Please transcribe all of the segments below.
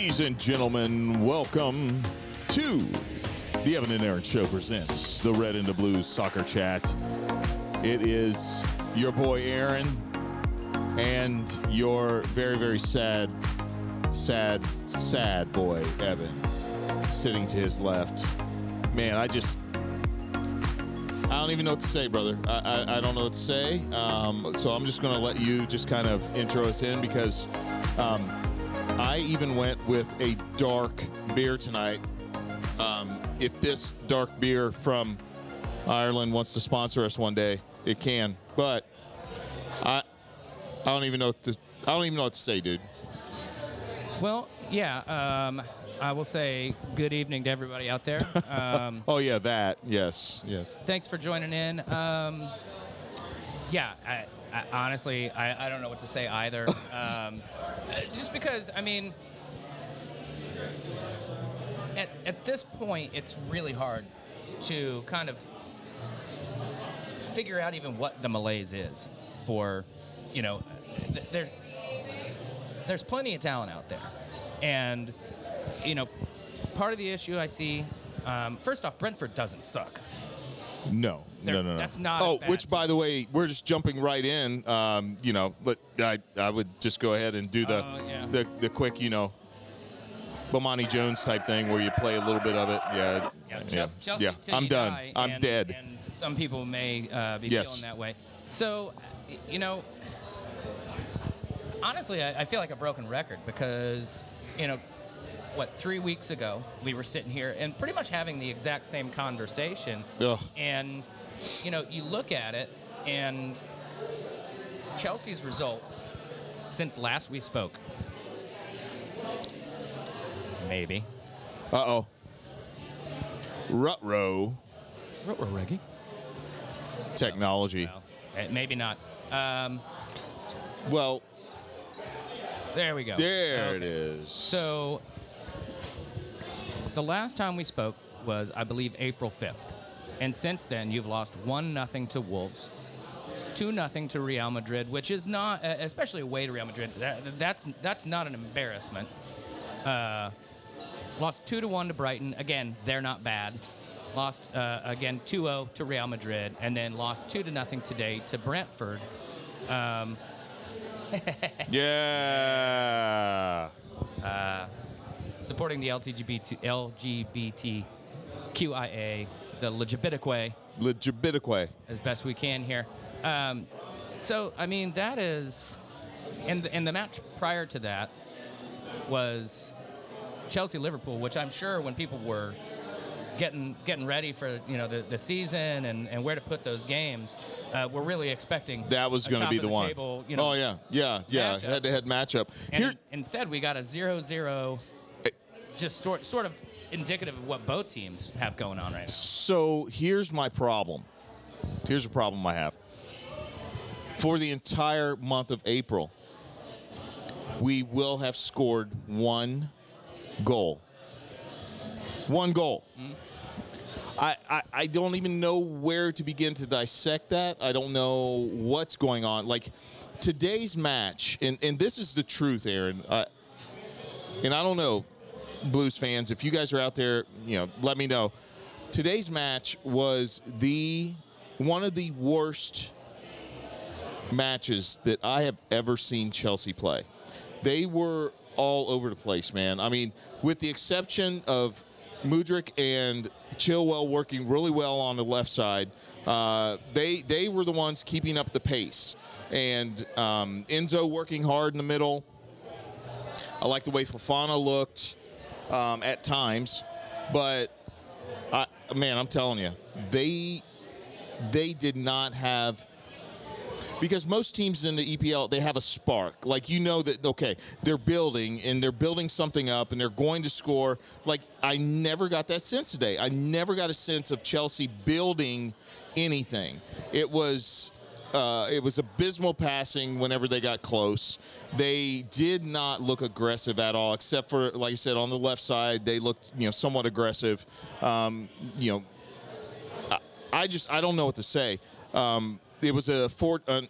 Ladies and gentlemen, welcome to the Evan and Aaron Show presents the Red and the Blues Soccer Chat. It is your boy Aaron and your very, very sad boy Evan sitting to his left. Man, I don't even know what to say, brother. I don't know what to say. So I'm just going to let you just kind of intro us in because I even went with a dark beer tonight. If this dark beer from Ireland wants to sponsor us one day, it can. But I don't even know what to say, dude. Well, yeah. I will say good evening to everybody out there. Oh yeah, that. Yes. Thanks for joining in. Yeah. I honestly, I don't know what to say either. Just because, I mean, at this point, it's really hard to kind of figure out even what the malaise is for, there's plenty of talent out there. And, part of the issue I see, first off, Brentford doesn't suck. No. That's not. Oh, which, by the way, we're just jumping right in. But I would just go ahead and do the quick, Bomani Jones type thing where you play a little bit of it. Chelsea, I'm done. I'm dead. And some people may be feeling that way. So, honestly, I feel like a broken record because, 3 weeks ago we were sitting here and pretty much having the exact same conversation. Ugh. And, you look at it and Chelsea's results since last we spoke. Maybe. Uh-oh. Ruh-roh. Ruh-roh, Reggie. Technology. Well, maybe not. Well, there we go. There it is. So, the last time we spoke was, I believe, April 5th. And since then, you've lost 1-0 to Wolves, 2-0 to Real Madrid, which is not, especially away to Real Madrid, that's not an embarrassment. Lost 2-1 to Brighton. Again, they're not bad. Lost, again, 2-0 to Real Madrid, and then lost 2-0 today to Brentford. Yeah. Supporting the LGBTQIA, the LGBTQA. As best we can here. So, I mean, that is... And the match prior to that was Chelsea Liverpool, which I'm sure when people were getting ready for the season and where to put those games, we're really expecting that was going to be the one. Table, head-to-head matchup. And instead, we got a 0-0, just sort of indicative of what both teams have going on right now. So here's my problem. Here's a problem I have. For the entire month of April, we will have scored one goal. One goal. Mm-hmm. I don't even know where to begin to dissect that. I don't know what's going on. Like, today's match, and this is the truth, Aaron, and I don't know, Blues fans, if you guys are out there, let me know. Today's match was one of the worst matches that I have ever seen Chelsea play. They were all over the place, man. I mean, with the exception of Mudryk and Chilwell working really well on the left side, they were the ones keeping up the pace. And Enzo working hard in the middle. I like the way Fofana looked at times. But, I'm telling you, they did not have... Because most teams in the EPL, they have a spark. Like, that, okay, they're building something up, and they're going to score. Like, I never got that sense today. I never got a sense of Chelsea building anything. It was abysmal passing whenever they got close. They did not look aggressive at all, except for, like I said, on the left side, they looked, somewhat aggressive. I don't know what to say. It was an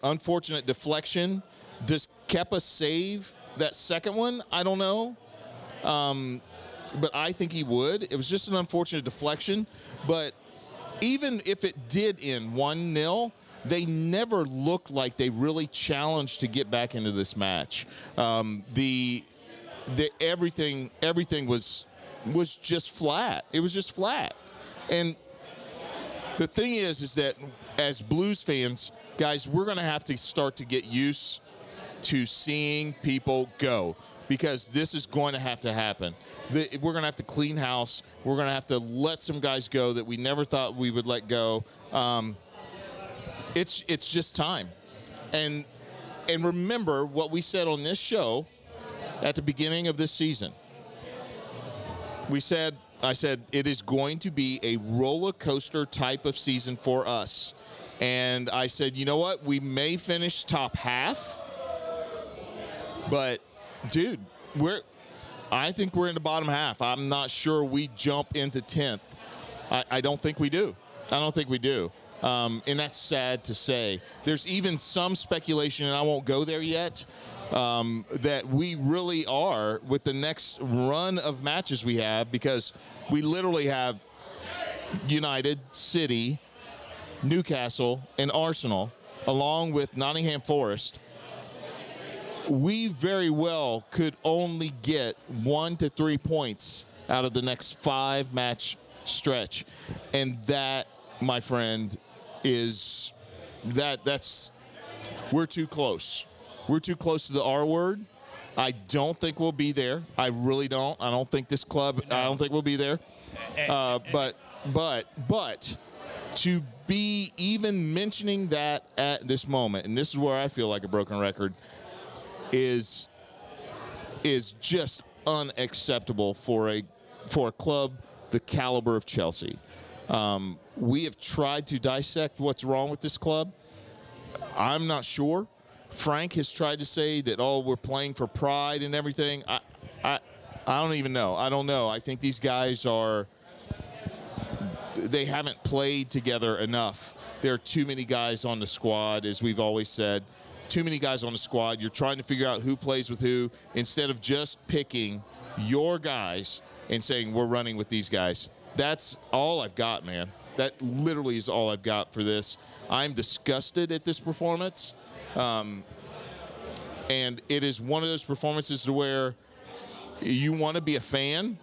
unfortunate deflection. Does Kepa save that second one? I don't know. But I think he would. It was just an unfortunate deflection. But even if it did end 1-0, they never looked like they really challenged to get back into this match. Everything was just flat. It was just flat. And the thing is that as Blues fans, guys, we're going to have to start to get used to seeing people go, because this is going to have to happen. We're going to have to clean house. We're going to have to let some guys go that we never thought we would let go. It's just time. And remember what we said on this show at the beginning of this season. I said it is going to be a roller coaster type of season for us. And I said, you know what? We may finish top half, but dude, I think we're in the bottom half. I'm not sure we jump into 10th. I don't think we do. I don't think we do. And that's sad to say. There's even some speculation, and I won't go there yet, that we really are with the next run of matches we have, because we literally have United, City, Newcastle, and Arsenal, along with Nottingham Forest. We very well could only get 1 to 3 points out of the next 5-match stretch. And that, my friend, is that's we're too close. We're too close to the R word. I don't think we'll be there. I really don't. I don't think this club, I don't think we'll be there. But to be even mentioning that at this moment, and this is where I feel like a broken record, is just unacceptable for a club the caliber of Chelsea. We have tried to dissect what's wrong with this club. I'm not sure. Frank has tried to say that, we're playing for pride and everything. I don't even know. I don't know. I think these guys they haven't played together enough. There are too many guys on the squad, as we've always said. Too many guys on the squad. You're trying to figure out who plays with who instead of just picking your guys and saying we're running with these guys. That's all I've got, man. That literally is all I've got for this. I'm disgusted at this performance. And it is one of those performances to where you want to be a fan,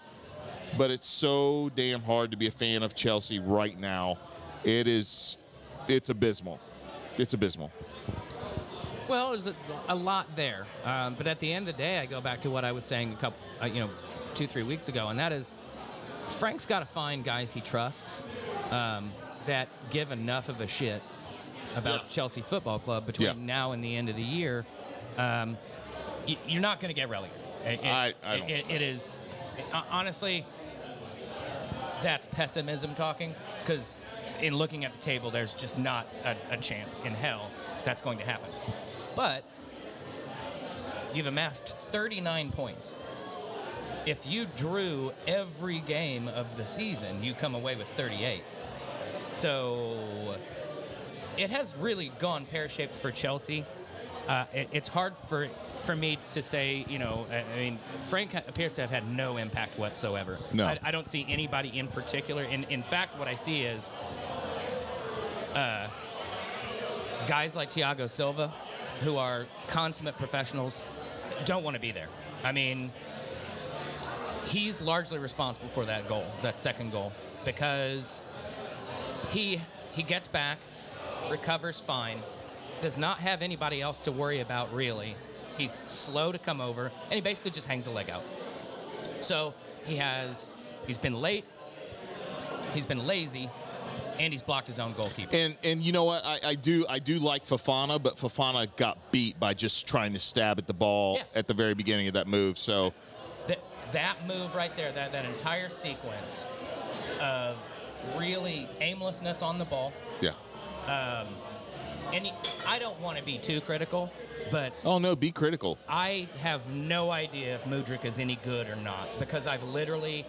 but it's so damn hard to be a fan of Chelsea right now. It's abysmal. It's abysmal. Well, there's a lot there. But at the end of the day, I go back to what I was saying 2-3 weeks ago, and that is Frank's got to find guys he trusts that give enough of a shit about Chelsea Football Club between now and the end of the year. You're not going to get relegated. It is honestly, that's pessimism talking, because in looking at the table, there's just not a chance in hell that's going to happen. But you've amassed 39 points. If you drew every game of the season, you come away with 38. So it has really gone pear-shaped for Chelsea. It's hard for me to say, I mean, Frank appears to have had no impact whatsoever. No. I don't see anybody in particular. In fact, what I see is guys like Thiago Silva, who are consummate professionals, don't want to be there. I mean, he's largely responsible for that goal, that second goal, because he gets back, recovers fine, does not have anybody else to worry about really. He's slow to come over, and he basically just hangs a leg out. So he's been late, he's been lazy, and he's blocked his own goalkeeper. And you know what? I do like Fofana, but Fofana got beat by just trying to stab at the ball at the very beginning of that move. So that move right there, that entire sequence of really aimlessness on the ball. Yeah. And I don't want to be too critical, but... Oh, no, be critical. I have no idea if Mudryk is any good or not, because I've literally...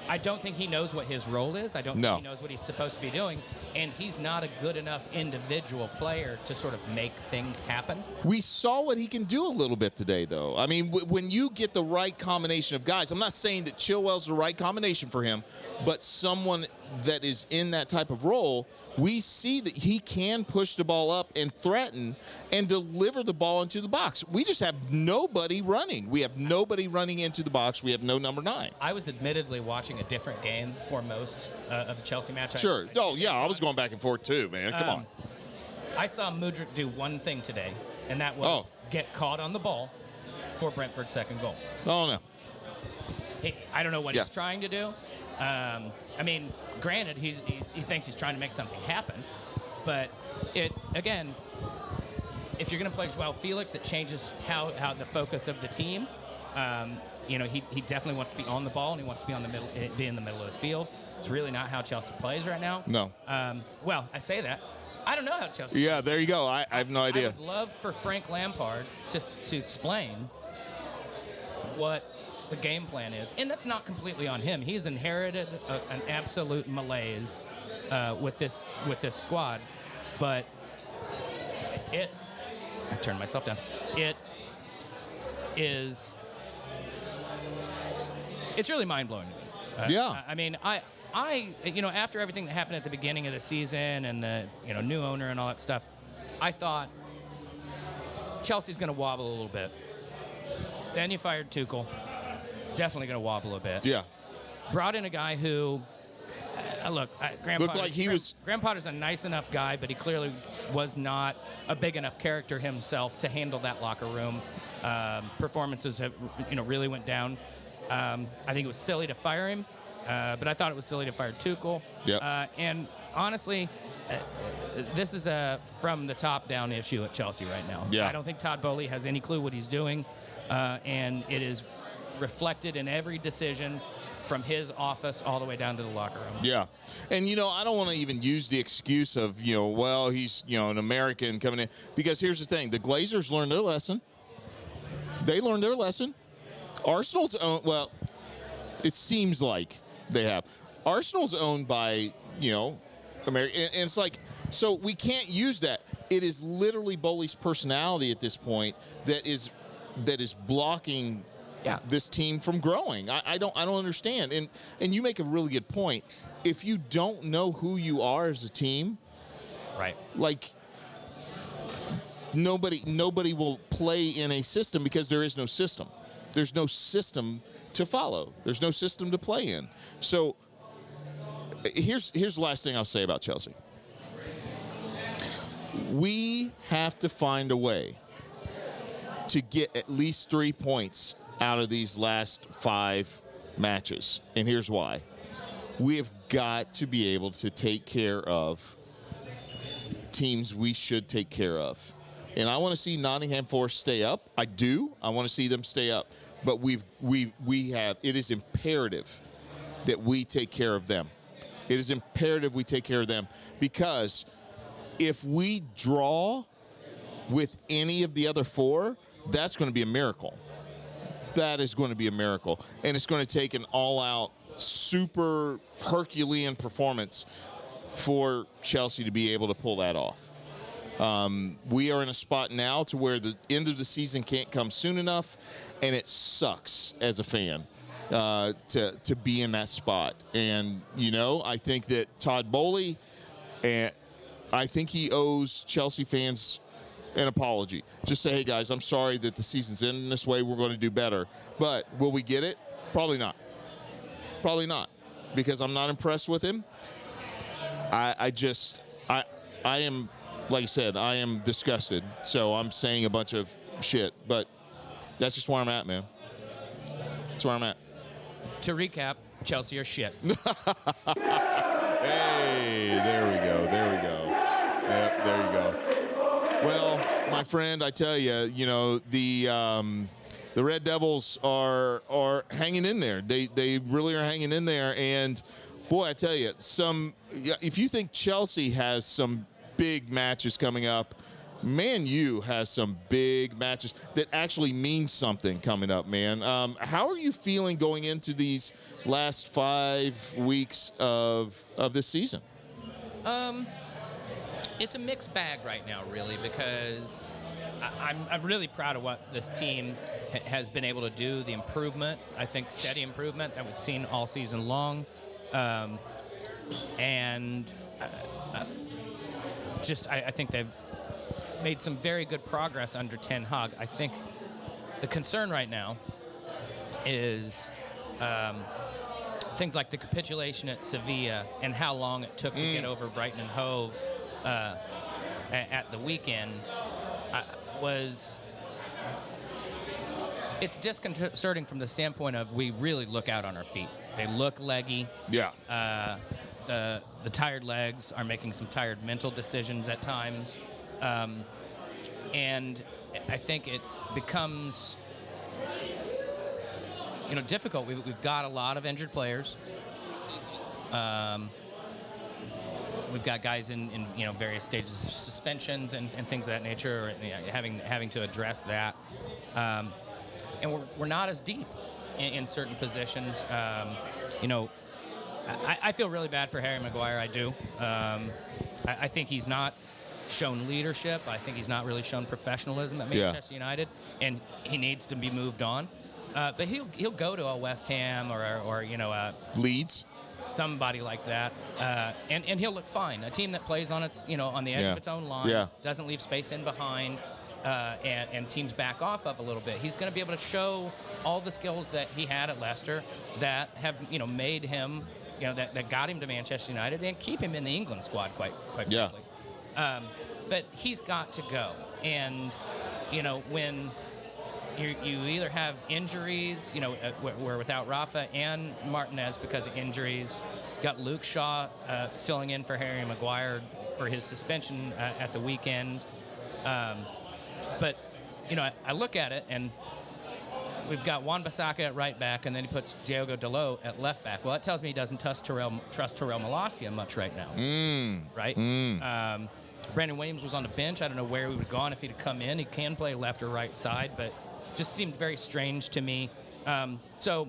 I don't think he knows what his role is. I don't think he knows what he's supposed to be doing. And he's not a good enough individual player to sort of make things happen. We saw what he can do a little bit today, though. I mean, when you get the right combination of guys, I'm not saying that Chilwell's the right combination for him, but someone that is in that type of role, we see that he can push the ball up and threaten and deliver the ball into the box. We just have nobody running. We have nobody running into the box. We have no number 9. I was admittedly watching a different game for most of the Chelsea match. Sure. I was going back and forth too, man. Come on. I saw Mudryk do one thing today, and that was get caught on the ball for Brentford's second goal. Oh, no. I don't know what he's trying to do. I mean, granted, he thinks he's trying to make something happen, but again, if you're going to play Joao Felix, it changes how the focus of the team. He definitely wants to be on the ball, and he wants to be in the middle of the field. It's really not how Chelsea plays right now. No. Well, I say that. I don't know how Chelsea plays. Yeah, there you go. I have no idea. I would love for Frank Lampard to explain what the game plan is. And that's not completely on him. He's inherited an absolute malaise with this squad. But I turned myself down. It's really mind-blowing to me. I mean, I after everything that happened at the beginning of the season and the new owner and all that stuff, I thought Chelsea's going to wobble a little bit. Then you fired Tuchel. Definitely going to wobble a bit. Yeah. Brought in a guy who, Graham looked like he was. Graham Potter's a nice enough guy, but he clearly was not a big enough character himself to handle that locker room. Performances have, really went down. I think it was silly to fire him, but I thought it was silly to fire Tuchel. Yeah. And honestly, this is a from the top down issue at Chelsea right now. Yeah. I don't think Todd Boehly has any clue what he's doing, and it is reflected in every decision from his office all the way down to the locker room. Yeah. And, I don't want to even use the excuse of, he's, an American coming in. Because here's the thing. The Glazers learned their lesson. They learned their lesson. Arsenal's owned, it seems like they have. Arsenal's owned by, America. And it's like, so we can't use that. It is literally Boehly's personality at this point that is blocking this team from growing. I don't understand. And you make a really good point. If you don't know who you are as a team, right? Like nobody will play in a system because there is no system. There's no system to follow. There's no system to play in. So here's the last thing I'll say about Chelsea. We have to find a way to get at least 3 points out of these last 5 matches. And here's why. We have got to be able to take care of teams we should take care of. And I want to see Nottingham Forest stay up. I do. I want to see them stay up. But we have, it is imperative that we take care of them. It is imperative we take care of them, because if we draw with any of the other 4, that's going to be a miracle. That is going to be a miracle. And it's going to take an all-out, super Herculean performance for Chelsea to be able to pull that off. We are in a spot now to where the end of the season can't come soon enough, and it sucks as a fan to be in that spot. And, I think that Todd Boehly, I think he owes Chelsea fans an apology. Just say, hey, guys, I'm sorry that the season's ending this way. We're going to do better. But will we get it? Probably not. Probably not, because I'm not impressed with him. I am, like I said, I am disgusted. So I'm saying a bunch of shit. But that's just where I'm at, man. That's where I'm at. To recap, Chelsea are shit. Hey, there we go. Yep, there you go. Well, my friend, I tell you, the Red Devils are hanging in there. They really are hanging in there. And boy, I tell you, if you think Chelsea has some big matches coming up, Man U has some big matches that actually mean something coming up, man. How are you feeling going into these last 5 weeks of this season? It's a mixed bag right now, really, because I'm really proud of what this team has been able to do. The improvement, I think, steady improvement that we've seen all season long, and I think they've made some very good progress under Ten Hag. I think the concern right now is things like the capitulation at Sevilla and how long it took to get over Brighton and Hove at the weekend it's disconcerting from the standpoint of we really look out on our feet. They look leggy. Yeah. The tired legs are making some tired mental decisions at times. And I think it becomes, difficult. We've got a lot of injured players. We've got guys in various stages of suspensions and things of that nature, having to address that. And we're not as deep in certain positions. I feel really bad for Harry Maguire. I do. I think he's not shown leadership. I think he's not really shown professionalism at Manchester United, and he needs to be moved on. But he'll go to a West Ham or Leeds, somebody like that, and he'll look fine. A team that plays on its on the edge of its own line, doesn't leave space in behind, and teams back off of a little bit. He's going to be able to show all the skills that he had at Leicester that have made him that got him to Manchester United and keep him in the England squad quite frankly. But he's got to go, and when you either have injuries, we're without Rafa and Martinez because of injuries. Got Luke Shaw filling in for Harry Maguire for his suspension at the weekend. But I look at it, and we've got Wan-Bissaka at right back, and then he puts Diogo Dalot at left back. Well, that tells me he doesn't trust Terrell Malacia much right now. Right? Brandon Williams was on the bench. I don't know where he would have gone if he'd have come in. He can play left or right side, but just seemed very strange to me. So,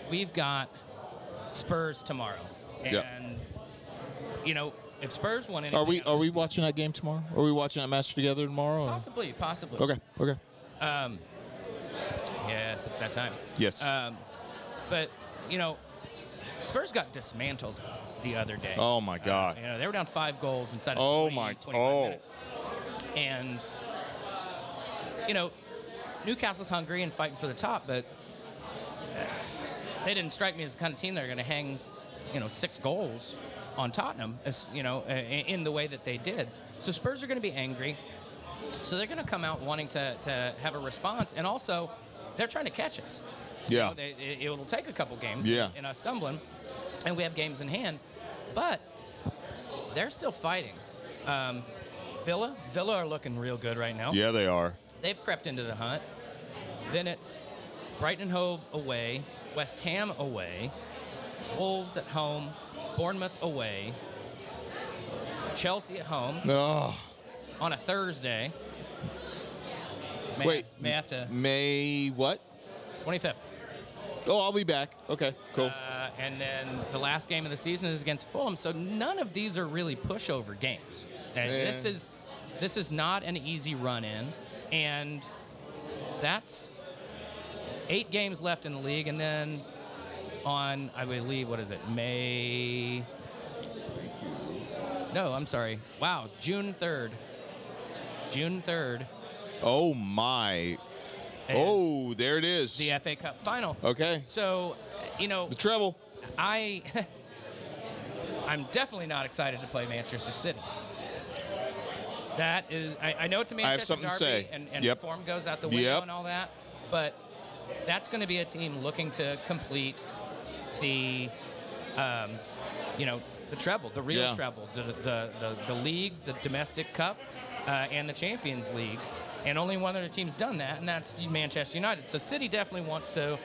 we've got Spurs tomorrow, and if Spurs won anything, are we watching that game tomorrow? Are we watching that match together tomorrow? Possibly. Okay. Yes, it's that time. Yes. But Spurs got dismantled the other day. Oh my God. They were down 5 goals inside of 25 minutes. And Newcastle's hungry and fighting for the top, but they didn't strike me as the kind of team that are going to hang 6 goals on Tottenham, as in the way that they did. So Spurs are going to be angry. So they're going to come out wanting to have a response, and also they're trying to catch us. Yeah. It'll take a couple games in us stumbling, and we have games in hand, but they're still fighting. Villa are looking real good right now. Yeah, they are. They've crept into the hunt. Then it's Brighton and Hove away, West Ham away, Wolves at home, Bournemouth away, Chelsea at home on a Thursday. May what? 25th. Oh, I'll be back. Okay, cool. And then the last game of the season is against Fulham, so none of these are really pushover games. And this is not an easy run-in, and that's 8 games left in the league, and then on, I believe, May? No, I'm sorry. Wow, June 3rd. Oh, my. Oh, there it is. The FA Cup final. Okay. So, the treble. I'm definitely not excited to play Manchester City. That is, I know it's a Manchester derby, and the form goes out the window and all that, but that's going to be a team looking to complete the, the treble, the real treble, the league, the domestic cup, and the Champions League. And only one other team's done that, and that's Manchester United. So City definitely wants to,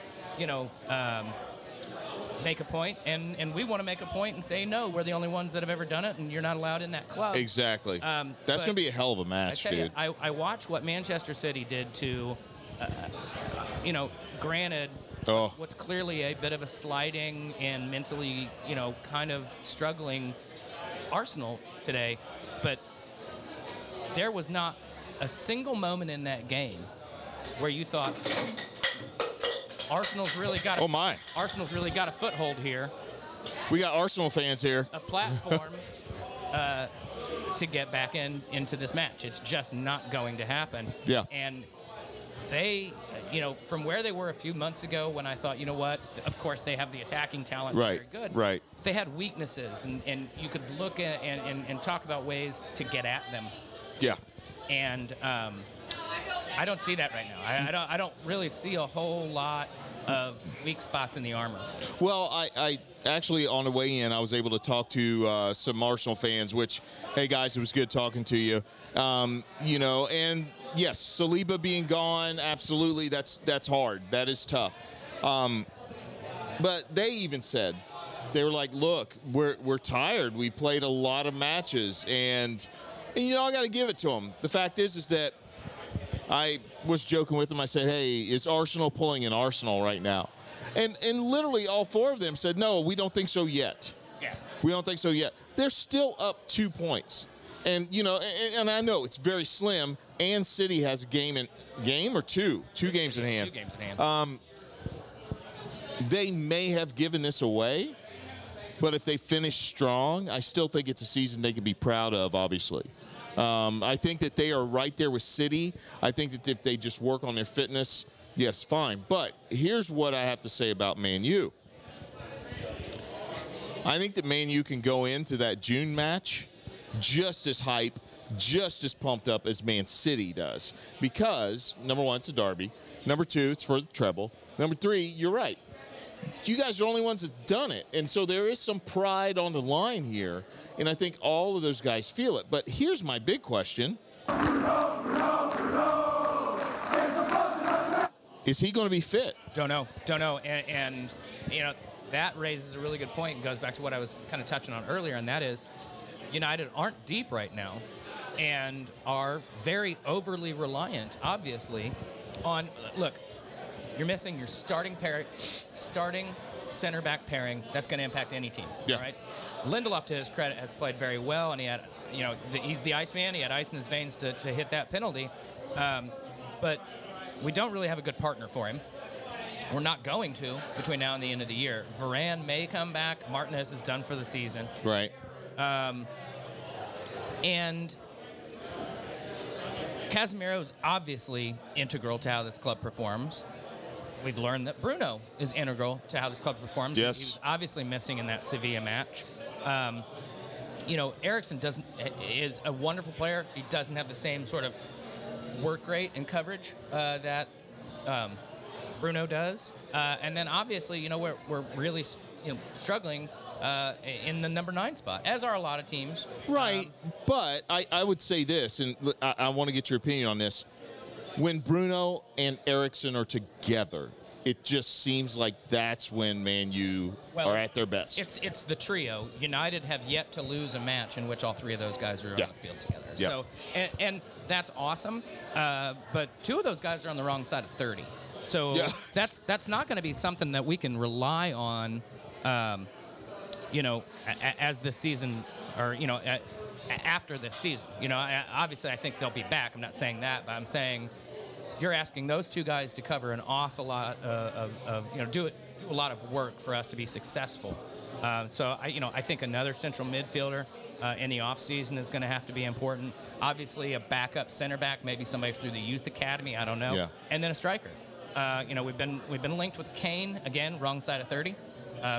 make a point, and we want to make a point and say, no, we're the only ones that have ever done it, and you're not allowed in that club. Exactly. That's going to be a hell of a match, dude. I watched what Manchester City did to, granted, what's clearly a bit of a sliding and mentally, kind of struggling Arsenal today, but there was not a single moment in that game where you thought Arsenal's really got Arsenal's really got a foothold here. We got Arsenal fans here. A platform to get back into this match. It's just not going to happen. Yeah. And they, from where they were a few months ago when I thought, of course they have the attacking talent. Right. Very good. Right. They had weaknesses, and you could look at and talk about ways to get at them. Yeah. And I don't see that right now. I don't really see a whole lot of weak spots in the armor. Well, I actually, on the way in, I was able to talk to some Arsenal fans, which, hey, guys, it was good talking to you. And yes, Saliba being gone, absolutely, that's hard. That is tough. But they even said, they were like, look, we're tired. We played a lot of matches, and I got to give it to them. The fact is that I was joking with them. I said, hey, is Arsenal pulling an Arsenal right now? And literally all four of them said, no, we don't think so yet. Yeah. We don't think so yet. They're still up 2 points. And, and I know it's very slim, and City has a game or two games in hand. 2 games in hand. They may have given this away, but if they finish strong, I still think it's a season they can be proud of, obviously. I think that they are right there with City. I think that if they just work on their fitness, yes, fine. But here's what I have to say about Man U. I think that Man U can go into that June match just as hype, just as pumped up as Man City does. Because, number one, it's a derby. Number two, it's for the treble. Number three, you're right. You guys are the only ones that's done it. And so there is some pride on the line here. And I think all of those guys feel it. But here's my big question. Is he going to be fit? Don't know. And that raises a really good point and goes back to what I was kind of touching on earlier, and that is United aren't deep right now and are very overly reliant, obviously, on, look, you're missing your starting center-back pairing. That's going to impact any team, right? Lindelof, to his credit, has played very well, and he had, he's the Iceman. He had ice in his veins to hit that penalty. But we don't really have a good partner for him. We're not going to between now and the end of the year. Varane may come back. Martinez is done for the season. Right. And Casemiro is obviously integral to how this club performs. We've learned that Bruno is integral to how this club performs. Yes. He was obviously missing in that Sevilla match. Eriksen is a wonderful player. He doesn't have the same sort of work rate and coverage that Bruno does. And then obviously, we're really struggling in the number 9 spot, as are a lot of teams. Right. But I would say this, and I want to get your opinion on this. When Bruno and Eriksen are together, it just seems like that's when Man U are at their best. It's the trio. United have yet to lose a match in which all 3 of those guys are on the field together. Yeah. So, and that's awesome. But 2 of those guys are on the wrong side of 30. So that's not going to be something that we can rely on, as the season or, after this season. Obviously I think they'll be back. I'm not saying that, but I'm saying you're asking those 2 guys to cover an awful lot do a lot of work for us to be successful. So I think another central midfielder in the offseason is going to have to be important. Obviously a backup center back, maybe somebody through the youth academy, I don't know. Yeah. And then a striker. We've been linked with Kane, again, wrong side of 30.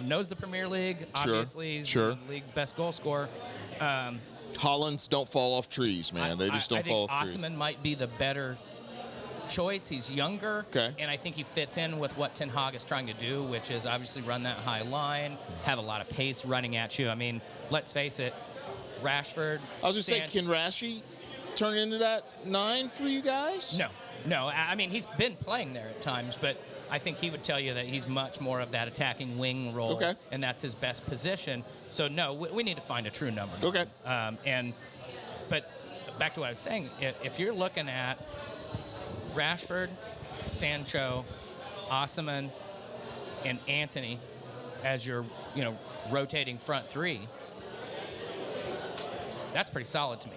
Knows the Premier League. Obviously, he's the league's best goal scorer. Hollands don't fall off trees, man. They just don't fall off trees. Osimhen might be the better choice. He's younger, and I think he fits in with what Ten Hag is trying to do, which is obviously run that high line, have a lot of pace running at you. I mean, let's face it, Rashford. I was just saying, can Rashi turn into that 9 for you guys? No. I mean, he's been playing there at times, but I think he would tell you that he's much more of that attacking wing role, Okay. and that's his best position. So no, we need to find a true number. Okay. But back to what I was saying, if you're looking at Rashford, Sancho, Osimhen, and Antony as your, rotating front three, that's pretty solid to me.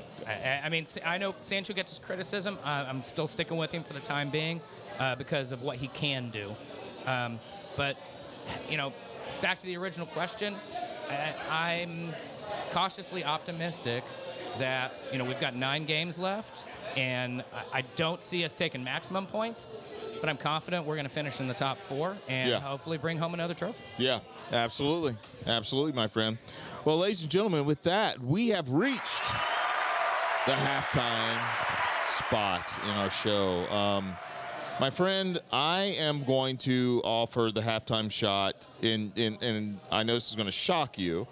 I mean, I know Sancho gets his criticism. I'm still sticking with him for the time being because of what he can do. But, back to the original question, I'm cautiously optimistic that, we've got 9 games left, and I don't see us taking maximum points, but I'm confident we're going to finish in the top 4 and hopefully bring home another trophy. Yeah, absolutely. Absolutely, my friend. Well, ladies and gentlemen, with that, we have reached the halftime spot in our show. My friend, I am going to offer the halftime shot, and I know this is going to shock you,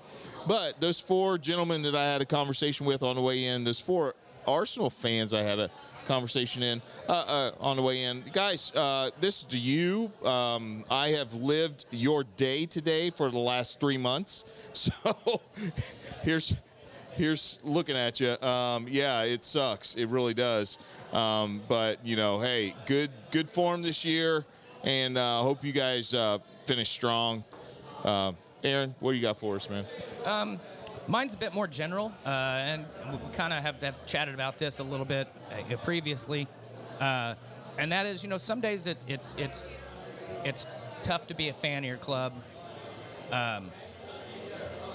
but those 4 gentlemen that I had a conversation with on the way in, those 4 Arsenal fans I had a conversation on the way in. Guys, this is to you. I have lived your day today for the last 3 months. So here's looking at you. Yeah, it sucks. It really does. But, hey, good form this year, and hope you guys finish strong. Aaron, what do you got for us, man? Mine's a bit more general, and we kind of have chatted about this a little bit previously, and that is, some days it's tough to be a fan of your club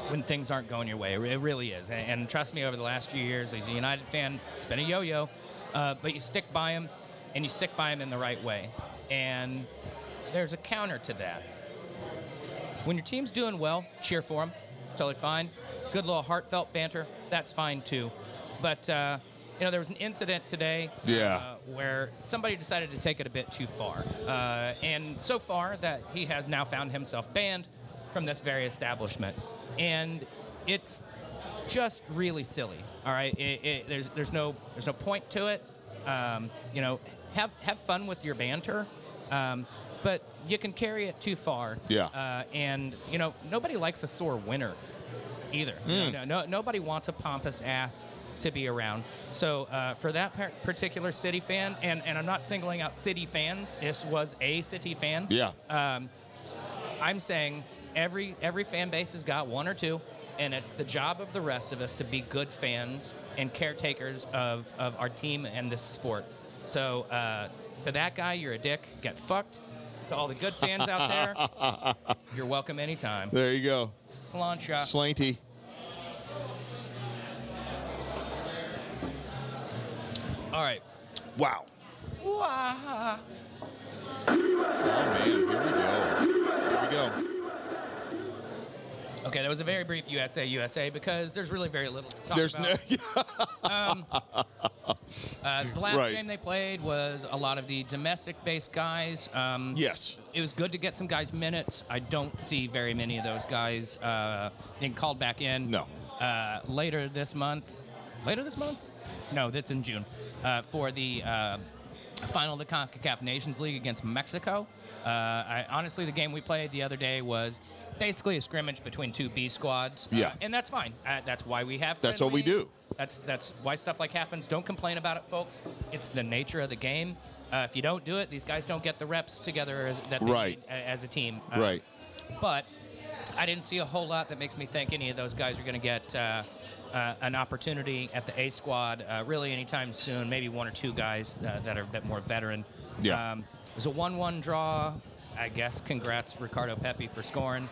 when things aren't going your way. It really is, and trust me, over the last few years, as a United fan, it's been a yo-yo, but you stick by them, and you stick by them in the right way, and there's a counter to that. When your team's doing well, cheer for them. It's totally fine. Good little heartfelt banter, that's fine too. But, there was an incident today where somebody decided to take it a bit too far. And so far that he has now found himself banned from this very establishment. And it's just really silly, all right? There's no point to it. Have fun with your banter. But you can carry it too far. Yeah. And, nobody likes a sore winner either. Nobody wants a pompous ass to be around. So for that particular City fan, and I'm not singling out City fans, this was a City fan. Yeah. I'm saying every fan base has got 1 or 2, and it's the job of the rest of us to be good fans and caretakers of our team and this sport. So to that guy, you're a dick. Get fucked. To all the good fans out there, you're welcome anytime. There you go. Slancha. Slanty. All right. Wow. Wah. Oh, man. Here we go. Okay, that was a very brief USA because there's really very little to talk about. The last game they played was a lot of the domestic-based guys. Yes. It was good to get some guys minutes. I don't see very many of those guys being called back in. No. Later this month? No, that's in June. For the final of the CONCACAF Nations League against Mexico. Honestly, the game we played the other day was basically a scrimmage between 2 B squads. Yeah. And that's fine. That's why we have That's what we do. That's why stuff like happens. Don't complain about it, folks. It's the nature of the game. If you don't do it, these guys don't get the reps together that they need as a team. Right. But I didn't see a whole lot that makes me think any of those guys are going to get an opportunity at the A squad really anytime soon. Maybe 1 or 2 guys that are a bit more veteran. Yeah. It was a 1-1 draw. I guess congrats, Ricardo Pepi, for scoring.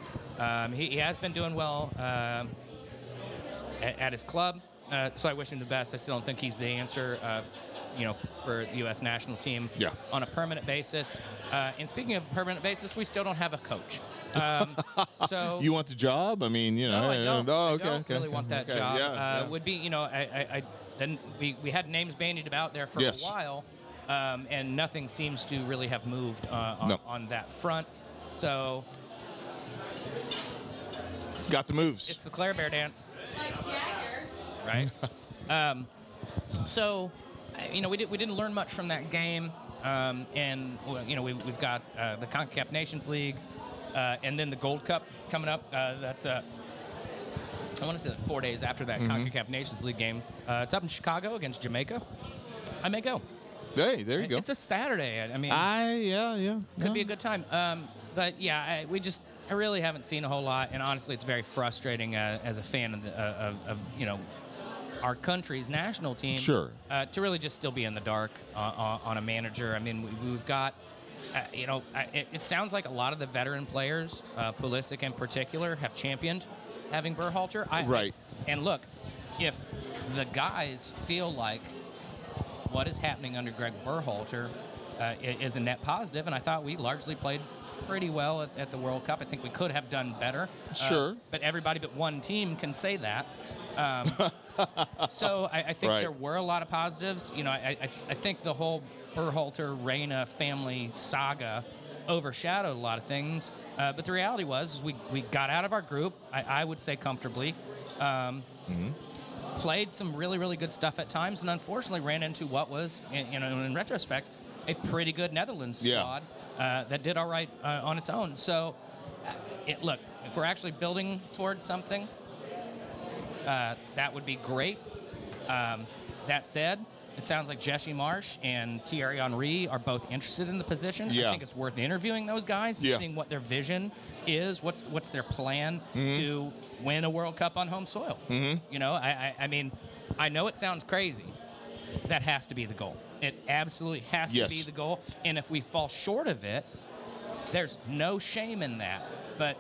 He has been doing well at his club, so I wish him the best. I still don't think he's the answer, for the U.S. national team on a permanent basis. And speaking of permanent basis, we still don't have a coach. So you want the job? I mean, No, I don't. Oh, I don't really want that job. Would be, then we had names bandied about there for a while. And nothing seems to really have moved on that front. So got the moves. It's the Claire Bear dance, right? So, we didn't learn much from that game. And we've got the CONCACAF Nations League, and then the Gold Cup coming up. That's I want to say 4 days after that CONCACAF Nations League game. It's up in Chicago against Jamaica. I may go. Hey, there you go. It's a Saturday. I mean, could be a good time. But yeah, I really haven't seen a whole lot, and honestly, it's very frustrating as a fan of our country's national team. Sure. To really just still be in the dark on a manager. I mean, we've got, it sounds like a lot of the veteran players, Pulisic in particular, have championed having Berhalter. Right. And look, if the guys feel like what is happening under Greg Berhalter is a net positive, and I thought we largely played pretty well at the World Cup. I think we could have done better. Sure. But everybody but one team can say that. So I think there were a lot of positives. I think the whole Berhalter-Reina family saga overshadowed a lot of things. But the reality was we got out of our group, I would say comfortably. Played some really, really good stuff at times, and unfortunately ran into what was, in retrospect, a pretty good Netherlands squad that did all right on its own. So, look, if we're actually building towards something, that would be great. That said, it sounds like Jesse Marsch and Thierry Henry are both interested in the position. I think it's worth interviewing those guys and seeing what their vision is, what's their plan to win a World Cup on home soil. I mean, I know it sounds crazy. That has to be the goal. It absolutely has to be the goal. And if we fall short of it, there's no shame in that. But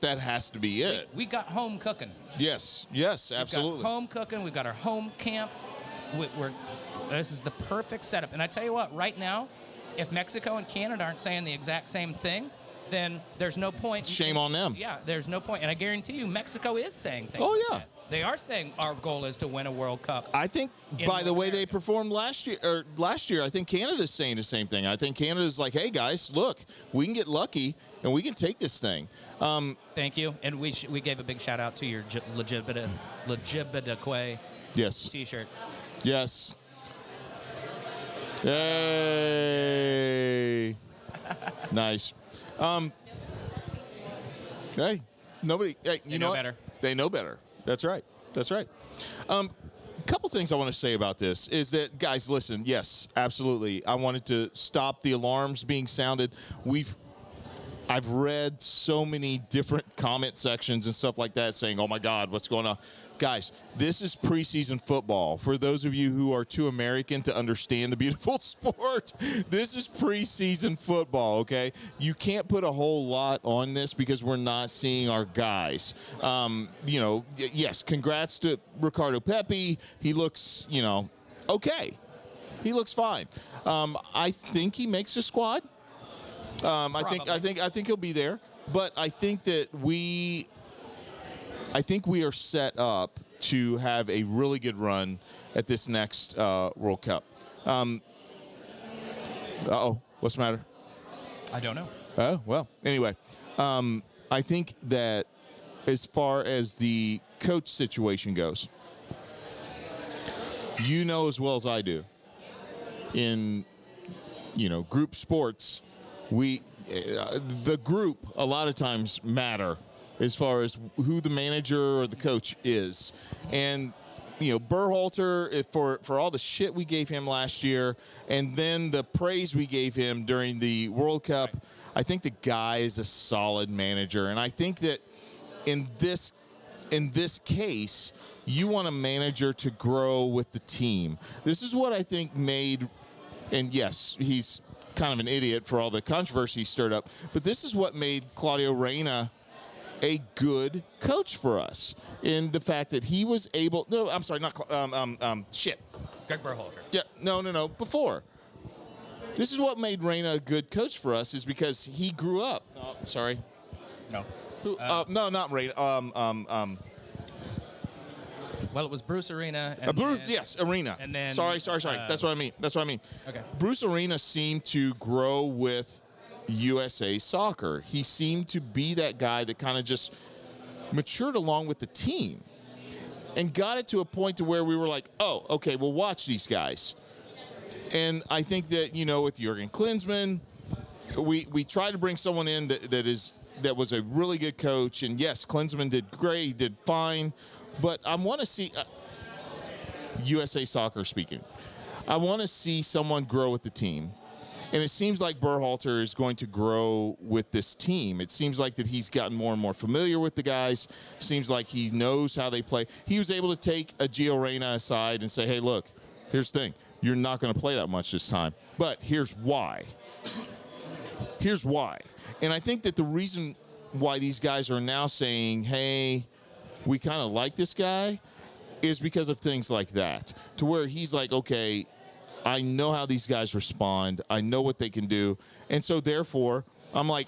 that has to be it. We got home cooking. Yes, absolutely. We've got home cooking. We've got our home camp. This is the perfect setup. And I tell you what, right now, if Mexico and Canada aren't saying the exact same thing, then there's no point. Shame on them. Yeah, there's no point. And I guarantee you, Mexico is saying things. Oh, like yeah. that. They are saying our goal is to win a World Cup. I think by the way they performed last year, I think Canada's saying the same thing. I think Canada's like, hey, guys, look, we can get lucky, and we can take this thing. Thank you. And we gave a big shout-out to your Legibidakwe T-shirt. Yes. Hey. Nice. Hey, nobody. Hey, you know better. They know better. That's right. Couple things I want to say about this is that, guys, listen. Yes, absolutely. I wanted to stop the alarms being sounded. I've read so many different comment sections and stuff like that saying, "Oh my God, what's going on?" Guys, this is preseason football. For those of you who are too American to understand the beautiful sport, this is preseason football, okay? You can't put a whole lot on this because we're not seeing our guys. Yes, congrats to Ricardo Pepi. He looks, okay. He looks fine. I think he makes the squad. I think he'll be there, but I think that we are set up to have a really good run at this next World Cup. What's the matter? I don't know. Oh, well, anyway, I think that as far as the coach situation goes, you know as well as I do, in, group sports, the group a lot of times matter as far as who the manager or the coach is. And, Berhalter, for all the shit we gave him last year and then the praise we gave him during the World Cup, I think the guy is a solid manager. And I think that in this case, you want a manager to grow with the team. This is what I think made, and yes, he's kind of an idiot for all the controversy he stirred up, but this is what made Claudio Reyna a good coach for us, in the fact that he was able. No, I'm sorry, not Greg Berhalter. Yeah, no. Before. This is what made Reyna a good coach for us, is because he grew up. Oh, sorry. No. No, not Reyna. Well, it was Bruce Arena. Yes, Arena. And then. Sorry. That's what I mean. Okay. Bruce Arena seemed to grow with USA Soccer. He seemed to be that guy that kind of just matured along with the team and got it to a point to where we were like, oh, okay, we'll watch these guys. And I think that, with Jurgen Klinsmann, we try to bring someone in that was a really good coach. And yes, Klinsmann did great, he did fine. But I want to see USA Soccer speaking. I want to see someone grow with the team. And it seems like Berhalter is going to grow with this team. It seems like that he's gotten more and more familiar with the guys. Seems like he knows how they play. He was able to take a Gio Reyna aside and say, hey, look, here's the thing. You're not going to play that much this time. But here's why. Here's why. And I think that the reason why these guys are now saying, hey, we kind of like this guy, is because of things like that. To where he's like, okay, I know how these guys respond. I know what they can do. And so, therefore, I'm like,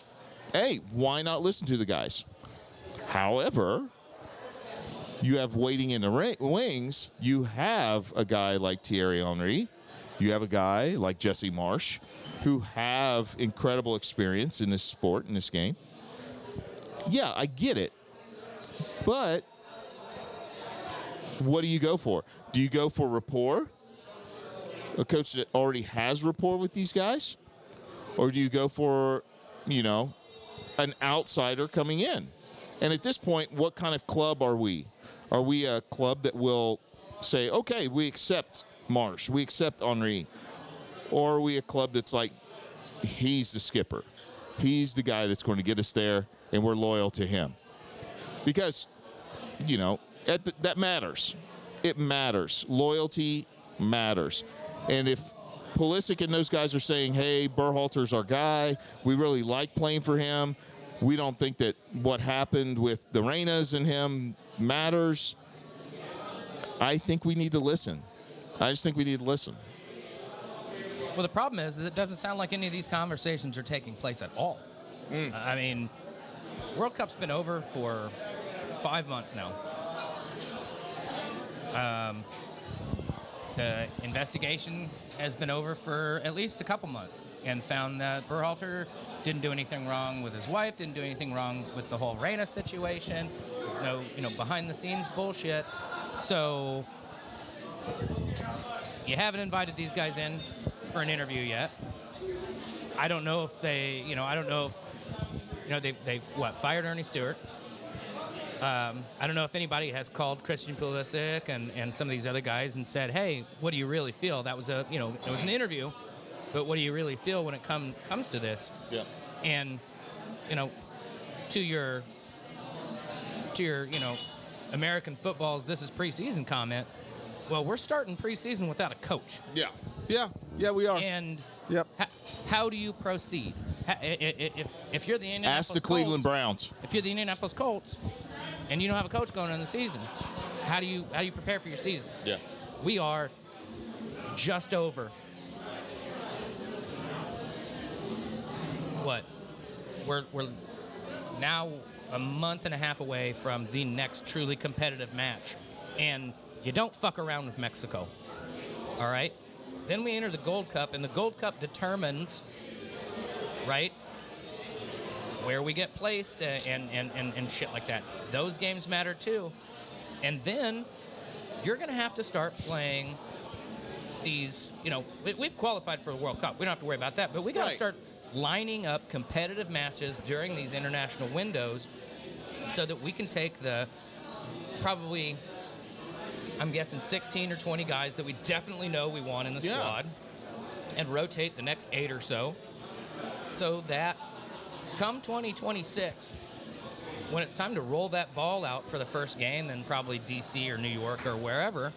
hey, why not listen to the guys? However, you have waiting in the wings. You have a guy like Thierry Henry. You have a guy like Jesse Marsch who have incredible experience in this sport, in this game. Yeah, I get it. But what do you go for? Do you go for rapport? A coach that already has rapport with these guys? Or do you go for, an outsider coming in? And at this point, what kind of club are we? Are we a club that will say, okay, we accept Marsch, we accept Henry? Or are we a club that's like, he's the skipper. He's the guy that's going to get us there, and we're loyal to him? Because, that matters. It matters. Loyalty matters. And if Pulisic and those guys are saying, hey, Berhalter's our guy, we really like playing for him, we don't think that what happened with the Reynas and him matters, I think we need to listen. I just think we need to listen. Well, the problem is it doesn't sound like any of these conversations are taking place at all. I mean, World Cup's been over for 5 months now. The investigation has been over for at least a couple months and found that Berhalter didn't do anything wrong with his wife, didn't do anything wrong with the whole Reyna situation. There's no, behind-the-scenes bullshit. So you haven't invited these guys in for an interview yet. I don't know if they, they've fired Ernie Stewart. I don't know if anybody has called Christian Pulisic and some of these other guys and said, hey, what do you really feel? That was it was an interview, but what do you really feel when it comes to this? Yeah. And, to your American football's this is preseason comment, well, we're starting preseason without a coach. Yeah. Yeah, we are. And how do you proceed? If you're the Indianapolis Ask the Cleveland Browns. If you're the Indianapolis Colts and you don't have a coach going into the season, how do you prepare for your season? Yeah. We are just over. What? We're now a month and a half away from the next truly competitive match. And you don't fuck around with Mexico. All right? Then we enter the Gold Cup, and the Gold Cup determines, right, where we get placed and shit like that. Those games matter too. And then you're going to have to start playing these, we've qualified for the World Cup. We don't have to worry about that. But we got to start lining up competitive matches during these international windows so that we can take the probably, I'm guessing 16 or 20 guys that we definitely know we want in the squad and rotate the next 8 or so that come 2026, when it's time to roll that ball out for the first game, then probably DC or New York or wherever,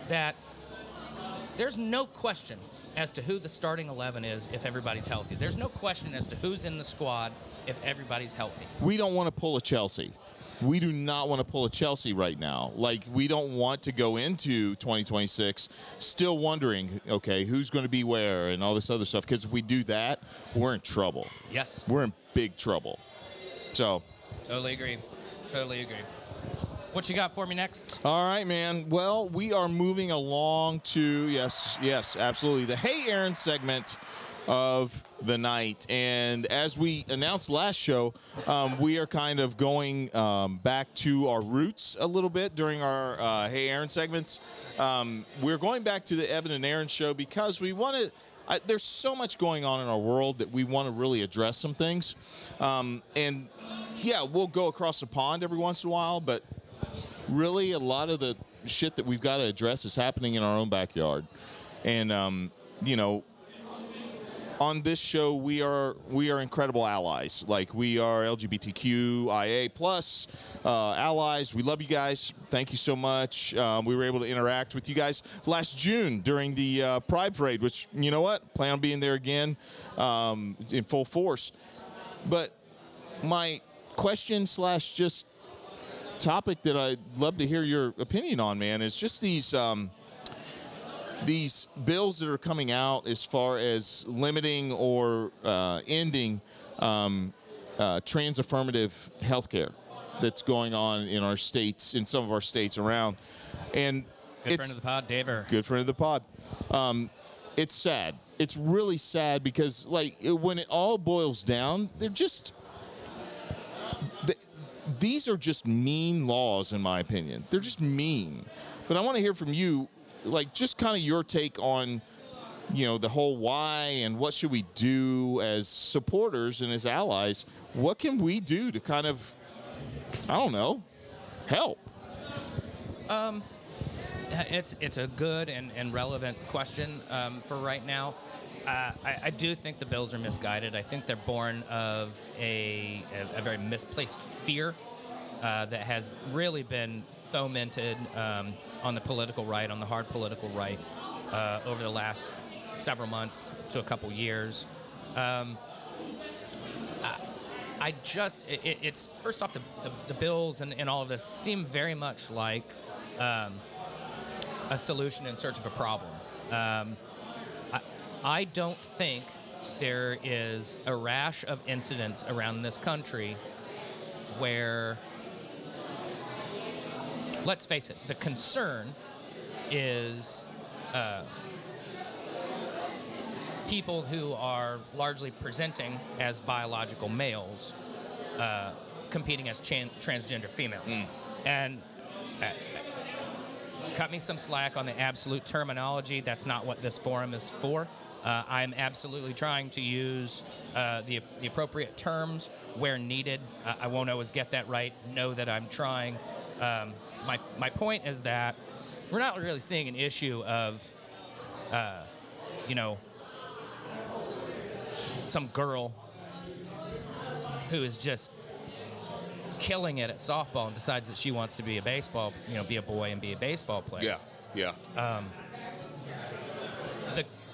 that there's no question as to who the starting 11 is if everybody's healthy. There's no question as to who's in the squad if everybody's healthy. We don't want to pull a Chelsea. We do not want to pull a Chelsea right now. Like, we don't want to go into 2026 still wondering, okay, who's going to be where and all this other stuff. Because if we do that, we're in trouble. Yes. We're in big trouble. So. Totally agree. What you got for me next? All right, man. Well, we are moving along to, yes, absolutely, the Hey Aaron segment of the night. And as we announced last show, we are kind of going back to our roots a little bit during our Hey Aaron segments. We're going back to the Evan and Aaron show because we want to there's so much going on in our world that we want to really address some things. And yeah, we'll go across the pond every once in a while, but really a lot of the shit that we've got to address is happening in our own backyard. And, you know, on this show, we are incredible allies. Like, we are LGBTQIA plus allies. We love you guys. Thank you so much. We were able to interact with you guys last June during the Pride Parade, which, you know what, plan on being there again in full force. But my question / just topic that I'd love to hear your opinion on, man, is just these bills that are coming out as far as limiting or ending trans affirmative healthcare that's going on in our states, in some of our states around. And good friend of the pod, Daver. Good friend of the pod. It's sad. It's really sad because, like, when it all boils down, they're just these are just mean laws, in my opinion. They're just mean. But I want to hear from you, like, just kind of your take on, you know, the whole why and what should we do as supporters and as allies. What can we do to kind of, I don't know, help? It's a good and relevant question for right now. I do think the bills are misguided. I think they're born of a very misplaced fear that has really been fomented on the political right, on the hard political right, over the last several months to a couple years. It's first off, the bills and all of this seem very much like a solution in search of a problem. I don't think there is a rash of incidents around this country where, let's face it, the concern is people who are largely presenting as biological males competing as transgender females. And cut me some slack on the absolute terminology. That's not what this forum is for. I'm absolutely trying to use the appropriate terms where needed. I won't always get that right. Know that I'm trying. My point is that we're not really seeing an issue of, some girl who is just killing it at softball and decides that she wants to be be a boy and be a baseball player. Yeah.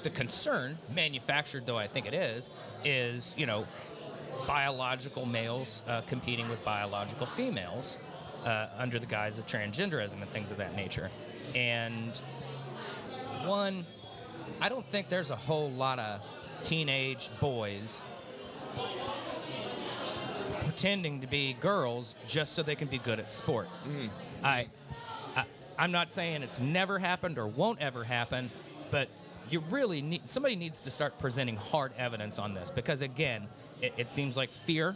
The concern, manufactured though I think it is, biological males competing with biological females under the guise of transgenderism and things of that nature. And one, I don't think there's a whole lot of teenage boys pretending to be girls just so they can be good at sports. I'm not saying it's never happened or won't ever happen, but you really somebody needs to start presenting hard evidence on this, because again, it seems like fear.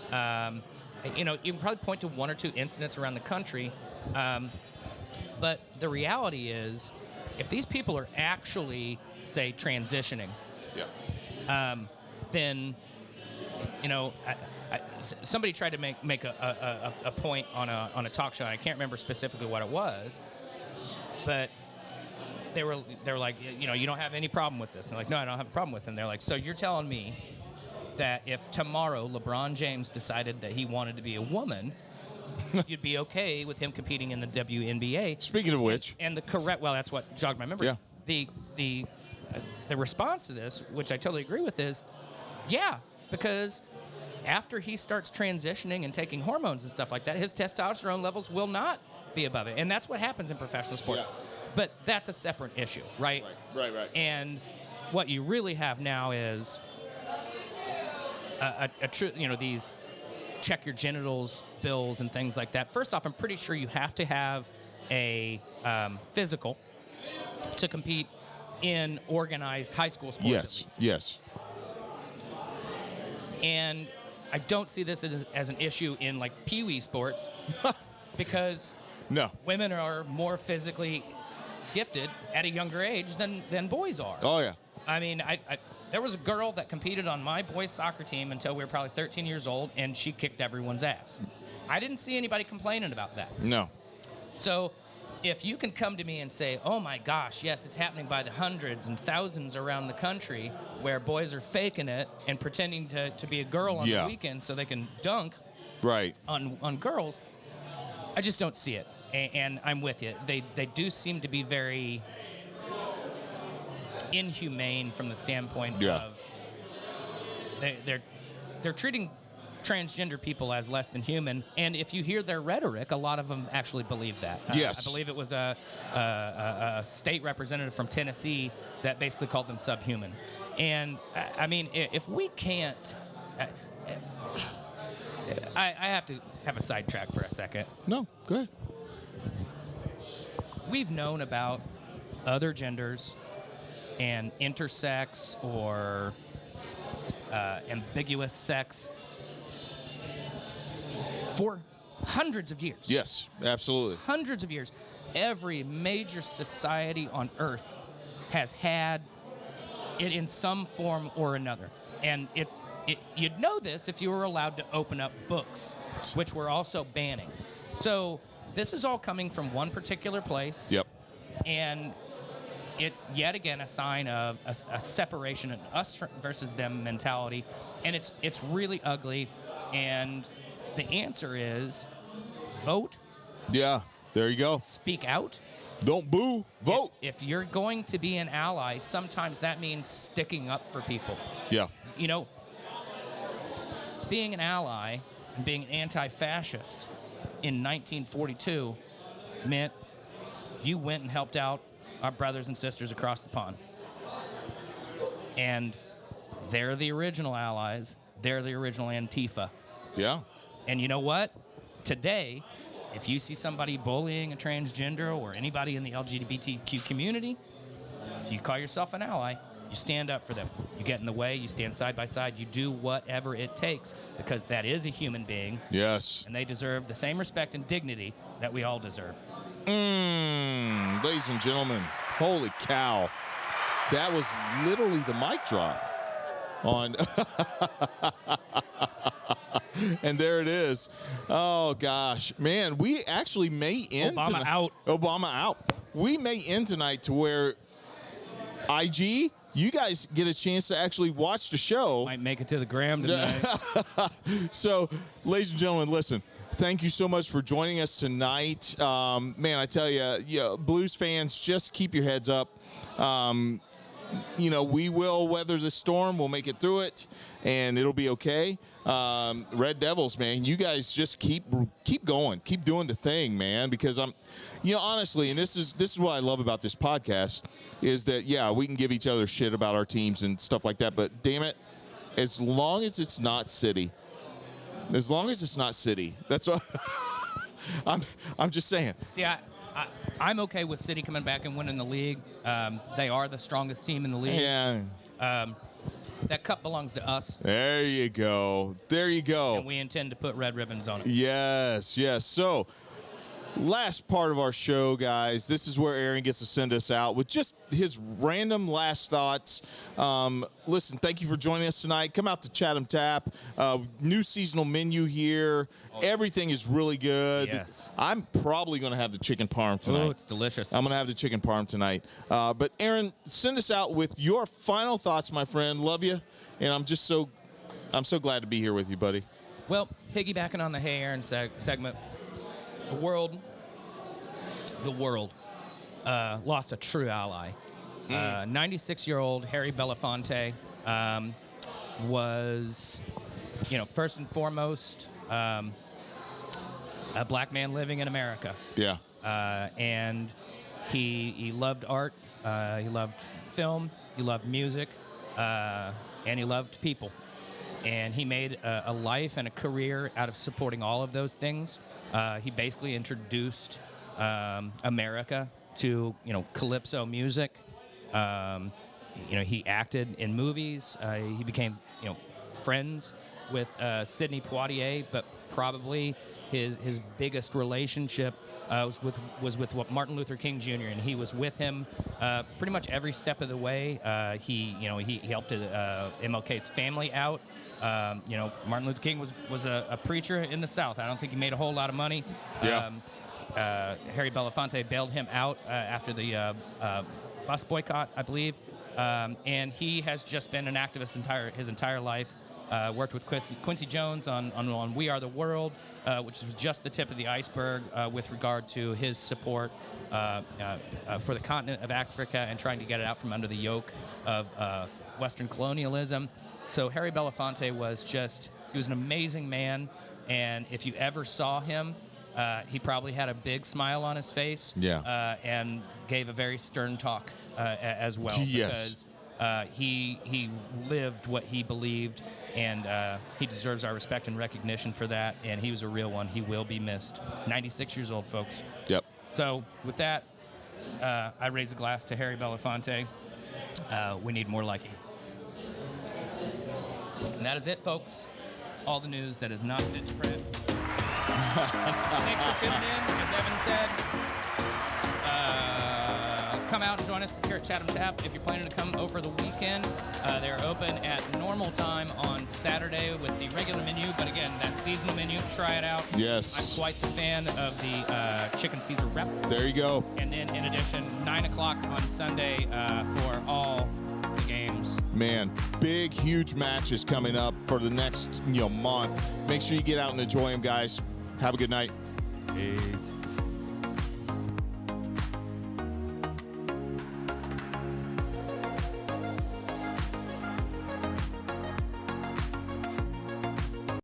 You can probably point to one or two incidents around the country, but the reality is, if these people are actually, say, transitioning, then somebody tried to make a point on a talk show. I can't remember specifically what it was, but they were like, you don't have any problem with this. And they're like, no, I don't have a problem with it. And they're like, so you're telling me that if tomorrow LeBron James decided that he wanted to be a woman, you'd be okay with him competing in the WNBA? Speaking of which, and that's what jogged my memory. Yeah. The response to this, which I totally agree with, is because after he starts transitioning and taking hormones and stuff like that, his testosterone levels will not be above it. And that's what happens in professional sports. Yeah. But that's a separate issue, right? Right. And what you really have now is these check your genitals bills and things like that. First off, I'm pretty sure you have to have a physical to compete in organized high school sports. Yes, at least. yes. And I don't see this as an issue in like peewee sports because no, women are more physically gifted at a younger age than boys are. Oh yeah. I mean, there was a girl that competed on my boys' soccer team until we were probably 13 years old, and she kicked everyone's ass. I didn't see anybody complaining about that. No. So if you can come to me and say, oh my gosh, yes, it's happening by the hundreds and thousands around the country where boys are faking it and pretending to be a girl on the weekend so they can dunk on girls, I just don't see it. And I'm with you. They do seem to be very inhumane from the standpoint of they're treating transgender people as less than human, and if you hear their rhetoric, a lot of them actually believe that. Yes. I believe it was a state representative from Tennessee that basically called them subhuman. And I mean, if we can't, I have to have a sidetrack for a second. No, go ahead. We've known about other genders and intersex or ambiguous sex for hundreds of years. Yes, absolutely. Hundreds of years. Every major society on Earth has had it in some form or another. And you'd know this if you were allowed to open up books, which we're also banning. So this is all coming from one particular place. Yep. And it's yet again a sign of a separation, an us versus them mentality. And it's really ugly. And the answer is vote. Yeah, there you go. Speak out. Don't boo, vote. If you're going to be an ally, sometimes that means sticking up for people. Yeah. You know, being an ally and being anti-fascist in 1942 meant you went and helped out our brothers and sisters across the pond. And they're the original allies. They're the original Antifa. Yeah. And you know what? Today, if you see somebody bullying a transgender or anybody in the LGBTQ community, if you call yourself an ally, you stand up for them. You get in the way, you stand side by side, you do whatever it takes because that is a human being. Yes. And they deserve the same respect and dignity that we all deserve. Ladies and gentlemen, holy cow. That was literally the mic drop on. And there it is. Oh, gosh. Man, we actually may end Obama out. Obama out. We may end tonight to where IG, you guys get a chance to actually watch the show. Might make it to the gram tonight. So, ladies and gentlemen, listen. Thank you so much for joining us tonight. Man, I tell you, Blues fans, just keep your heads up. You know, we will weather the storm. We'll make it through it, and it'll be okay. Red Devils, man, you guys just keep going, keep doing the thing, man. Because honestly, and this is what I love about this podcast is that we can give each other shit about our teams and stuff like that. But damn it, as long as it's not City, that's what I'm just saying. See, I'm okay with City coming back and winning the league. They are the strongest team in the league. Yeah. That cup belongs to us. There you go. And we intend to put red ribbons on it. Yes. So, last part of our show, guys. This is where Aaron gets to send us out with just his random last thoughts. Listen, thank you for joining us tonight. Come out to Chatham Tap. New seasonal menu here. Everything is really good. Yes. I'm probably going to have the chicken parm tonight. Oh, it's delicious. I'm going to have the chicken parm tonight. But Aaron, send us out with your final thoughts, my friend. Love you. And I'm so glad to be here with you, buddy. Well, piggybacking on the Hey Aaron segment, the world lost a true ally. 96-year-old Harry Belafonte was, first and foremost, a black man living in America. Yeah. And he loved art. He loved film. He loved music. And he loved people. And he made a life and a career out of supporting all of those things. He basically introduced America to, calypso music He acted in movies. He became, friends with Sidney Poitier, but probably his biggest relationship was with Martin Luther King Jr. and he was with him pretty much every step of the way. He helped MLK's family out. Martin Luther King was a preacher in the South. I don't think he made a whole lot of money. Yeah. Harry Belafonte bailed him out after the bus boycott, I believe. And he has just been an activist his entire life. Worked with Quincy Jones on We Are the World, which was just the tip of the iceberg with regard to his support for the continent of Africa and trying to get it out from under the yoke of Western colonialism. So Harry Belafonte he was an amazing man, and if you ever saw him, he probably had a big smile on his face, and gave a very stern talk as well, because he lived what he believed, and he deserves our respect and recognition for that, and he was a real one. He will be missed. 96 years old, folks. Yep. So with that, I raise a glass to Harry Belafonte. We need more like him. And that is it, folks. All the news that is not fit to print. Thanks for tuning in. As Evan said, come out and join us here at Chatham Tap. If you're planning to come over the weekend, they're open at normal time on Saturday with the regular menu. But again, that seasonal menu, try it out. Yes. I'm quite the fan of the Chicken Caesar Rep. There you go. And then, in addition, 9 o'clock on Sunday for all the games. Man, big, huge matches coming up for the next month. Make sure you get out and enjoy them, guys. Have a good night. Peace.